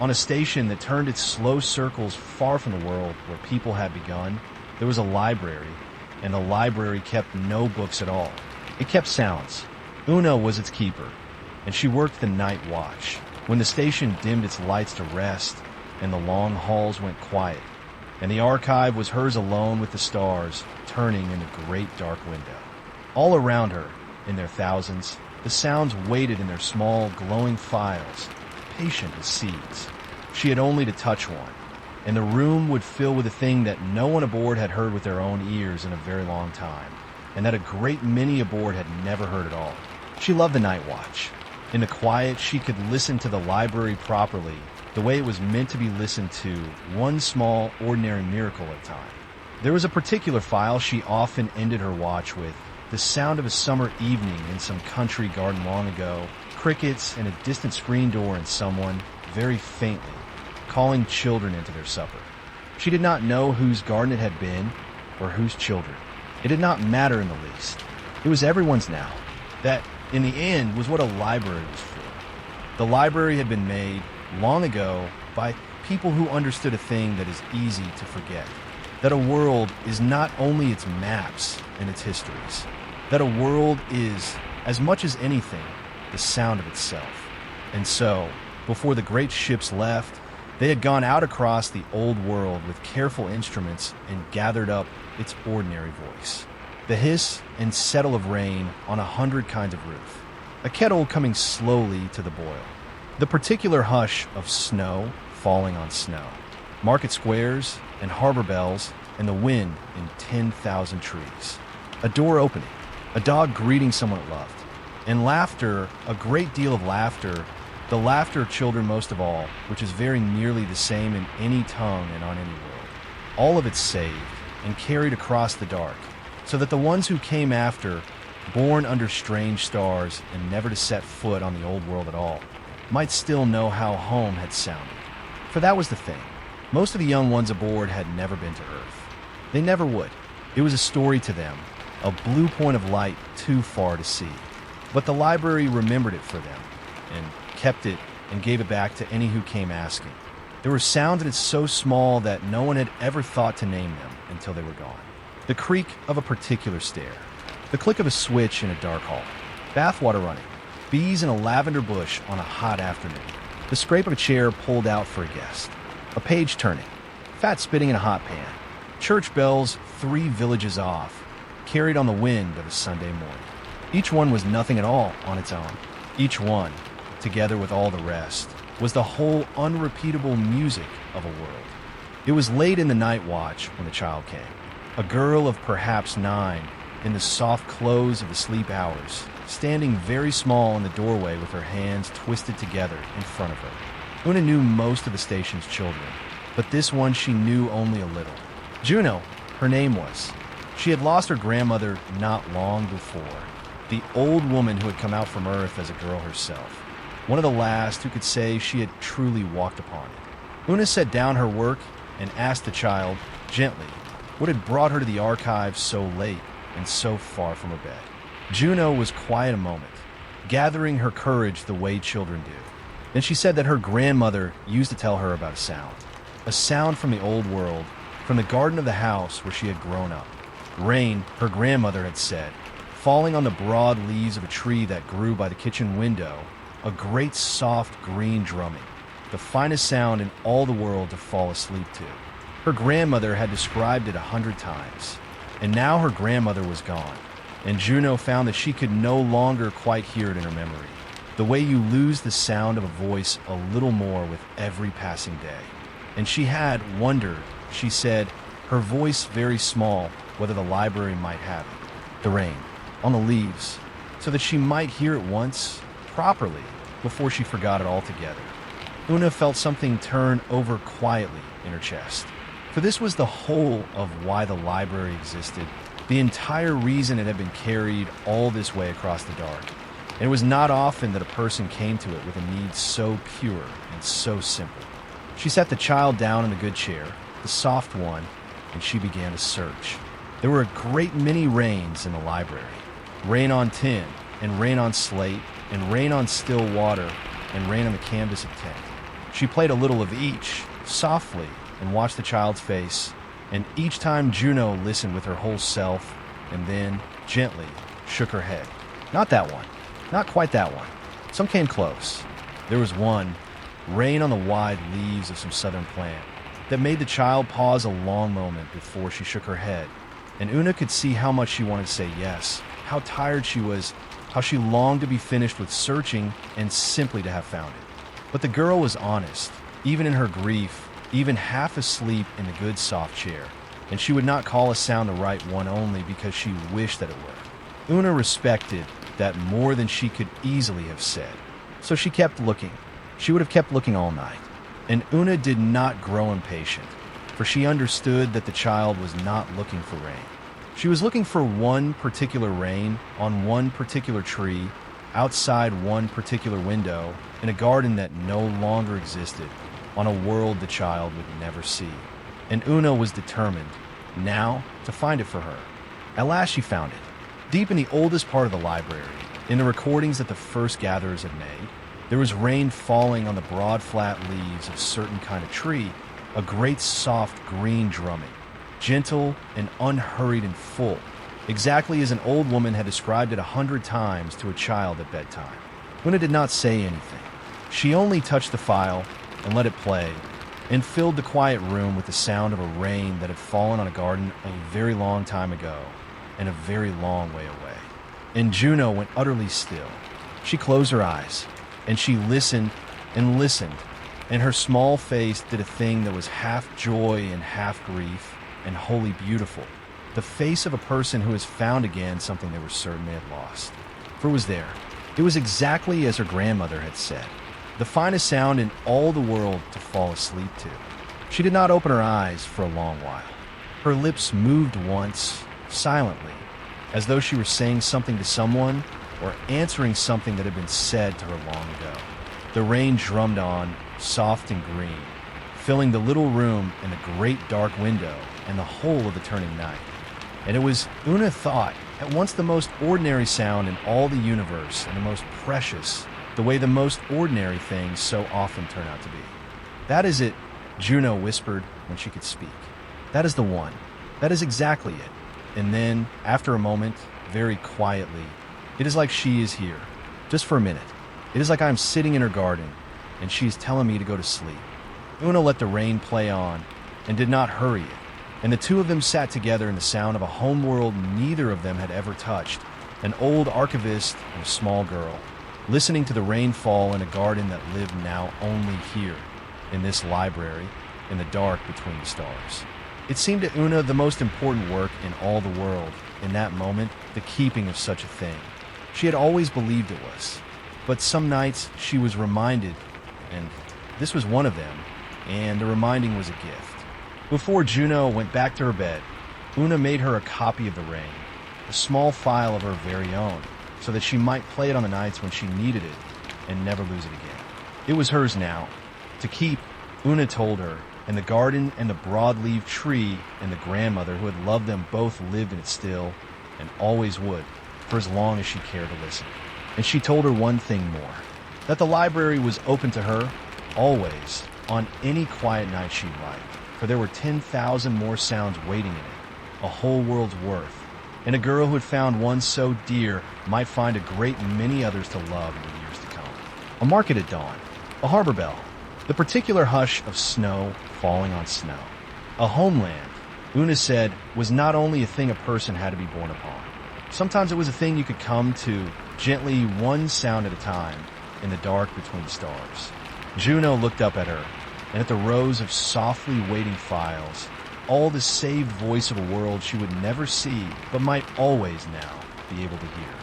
On a station that turned its slow circles far from the world where people had begun, there was a library, and the library kept no books at all. It kept sounds. Una was its keeper, and she worked the night watch, when the station dimmed its lights to rest and the long halls went quiet, and the archive was hers alone with the stars turning in the great dark window. All around her, in their thousands, the sounds waited in their small, glowing files, patient as seeds. She had only to touch one, and the room would fill with a thing that no one aboard had heard with their own ears in a very long time, and that a great many aboard had never heard at all. She loved the night watch. In the quiet, she could listen to the library properly, the way it was meant to be listened to, one small, ordinary miracle at a time. There was a particular file she often ended her watch with, the sound of a summer evening in some country garden long ago, crickets and a distant screen door and someone, very faintly, calling children into their supper. She did not know whose garden it had been or whose children. It did not matter in the least. It was everyone's now. That, in the end, was what a library was for. The library had been made, long ago, by people who understood a thing that is easy to forget. That a world is not only its maps and its histories. That a world is, as much as anything, the sound of itself. And so, before the great ships left, they had gone out across the old world with careful instruments and gathered up its ordinary voice. The hiss and settle of rain on 100 kinds of roof. A kettle coming slowly to the boil. The particular hush of snow falling on snow. Market squares and harbor bells and the wind in 10,000 trees. A door opening. A dog greeting someone it loved. And laughter, a great deal of laughter, the laughter of children most of all, which is very nearly the same in any tongue and on any world. All of it saved and carried across the dark, so that the ones who came after, born under strange stars and never to set foot on the old world at all, might still know how home had sounded. For that was the thing. Most of the young ones aboard had never been to Earth. They never would. It was a story to them, a blue point of light too far to see. But the library remembered it for them, and kept it and gave it back to any who came asking. There were sounds in it so small that no one had ever thought to name them until they were gone. The creak of a particular stair, the click of a switch in a dark hall, bathwater running, bees in a lavender bush on a hot afternoon, the scrape of a chair pulled out for a guest, a page turning, fat spitting in a hot pan, church bells 3 villages off, carried on the wind of a Sunday morning. Each one was nothing at all on its own. Each one, together with all the rest, was the whole unrepeatable music of a world. It was late in the night watch when the child came. A girl of perhaps 9, in the soft clothes of the sleep hours, standing very small in the doorway with her hands twisted together in front of her. Una knew most of the station's children, but this one she knew only a little. Juno, her name was. She had lost her grandmother not long before, the old woman who had come out from Earth as a girl herself, one of the last who could say she had truly walked upon it. Una set down her work and asked the child, gently, what had brought her to the archive so late and so far from her bed. Juno was quiet a moment, gathering her courage the way children do. Then she said that her grandmother used to tell her about a sound from the old world, from the garden of the house where she had grown up. Rain, her grandmother had said, falling on the broad leaves of a tree that grew by the kitchen window, a great soft green drumming, the finest sound in all the world to fall asleep to. Her grandmother had described it 100 times, and now her grandmother was gone, and Juno found that she could no longer quite hear it in her memory, the way you lose the sound of a voice a little more with every passing day. And she had wondered, she said, her voice very small, whether the library might have it. The rain, on the leaves, so that she might hear it once, properly, before she forgot it altogether. Una felt something turn over quietly in her chest. For this was the whole of why the library existed, the entire reason it had been carried all this way across the dark. And it was not often that a person came to it with a need so pure and so simple. She sat the child down in the good chair, the soft one, and she began to search. There were a great many rains in the library. Rain on tin, and rain on slate, and rain on still water, and rain on the canvas of tent. She played a little of each, softly, and watched the child's face, and each time Juno listened with her whole self, and then, gently, shook her head. Not that one. Not quite that one. Some came close. There was one, rain on the wide leaves of some southern plant, that made the child pause a long moment before she shook her head, and Una could see how much she wanted to say yes, how tired she was, how she longed to be finished with searching and simply to have found it. But the girl was honest, even in her grief, even half asleep in the good soft chair, and she would not call a sound the right one only because she wished that it were. Una respected that more than she could easily have said, so she kept looking. She would have kept looking all night. And Una did not grow impatient, for she understood that the child was not looking for rain. She was looking for one particular rain on one particular tree, outside one particular window, in a garden that no longer existed, on a world the child would never see. And Una was determined, now, to find it for her. At last she found it, deep in the oldest part of the library, in the recordings that the first gatherers had made. There was rain falling on the broad flat leaves of a certain kind of tree, a great soft green drumming, gentle and unhurried and full, exactly as an old woman had described it 100 times to a child at bedtime. Una did not say anything. She only touched the file and let it play, and filled the quiet room with the sound of a rain that had fallen on a garden a very long time ago and a very long way away. And Juno went utterly still. She closed her eyes, and she listened and listened, and her small face did a thing that was half joy and half grief and wholly beautiful, the face of a person who has found again something they were certain they had lost. For it was there. It was exactly as her grandmother had said, the finest sound in all the world to fall asleep to. She did not open her eyes for a long while. Her lips moved once, silently, as though she were saying something to someone or answering something that had been said to her long ago. The rain drummed on, soft and green, filling the little room and the great dark window and the whole of the turning night. And it was, Una thought, at once the most ordinary sound in all the universe and the most precious, the way the most ordinary things so often turn out to be. That is it, Juno whispered when she could speak. That is the one. That is exactly it. And then, after a moment, very quietly, it is like she is here, just for a minute. It is like I am sitting in her garden, and she is telling me to go to sleep. Una let the rain play on, and did not hurry it, and the two of them sat together in the sound of a homeworld neither of them had ever touched, an old archivist and a small girl, listening to the rain fall in a garden that lived now only here, in this library, in the dark between the stars. It seemed to Una the most important work in all the world, in that moment, the keeping of such a thing. She had always believed it was. But some nights she was reminded, and this was one of them, and the reminding was a gift. Before Juno went back to her bed, Una made her a copy of the rain, a small file of her very own, so that she might play it on the nights when she needed it and never lose it again. It was hers now, to keep, Una told her, and the garden and the broad-leaved tree and the grandmother who had loved them both lived in it still, and always would, for as long as she cared to listen. And she told her one thing more, that the library was open to her, always, on any quiet night she'd like, for there were 10,000 more sounds waiting in it, a whole world's worth, and a girl who had found one so dear might find a great many others to love in the years to come. A market at dawn, a harbor bell, the particular hush of snow falling on snow. A homeland, Una said, was not only a thing a person had to be born upon. Sometimes it was a thing you could come to, gently one sound at a time, in the dark between the stars. Juno looked up at her, and at the rows of softly waiting files, all the saved voice of a world she would never see, but might always now be able to hear.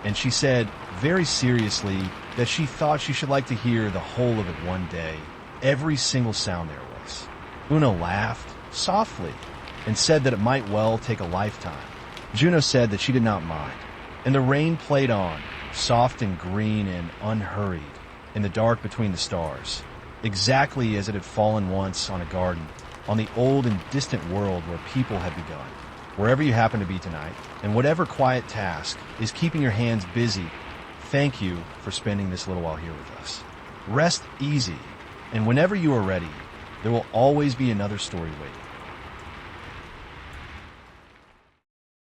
And she said, very seriously, that she thought she should like to hear the whole of it one day, every single sound there was. Una laughed, softly, and said that it might well take a lifetime. Juno said that she did not mind, and the rain played on, soft and green and unhurried, in the dark between the stars, exactly as it had fallen once on a garden, on the old and distant world where people had begun. Wherever you happen to be tonight, and whatever quiet task is keeping your hands busy, thank you for spending this little while here with us. Rest easy, And whenever you are ready, there will always be another story waiting.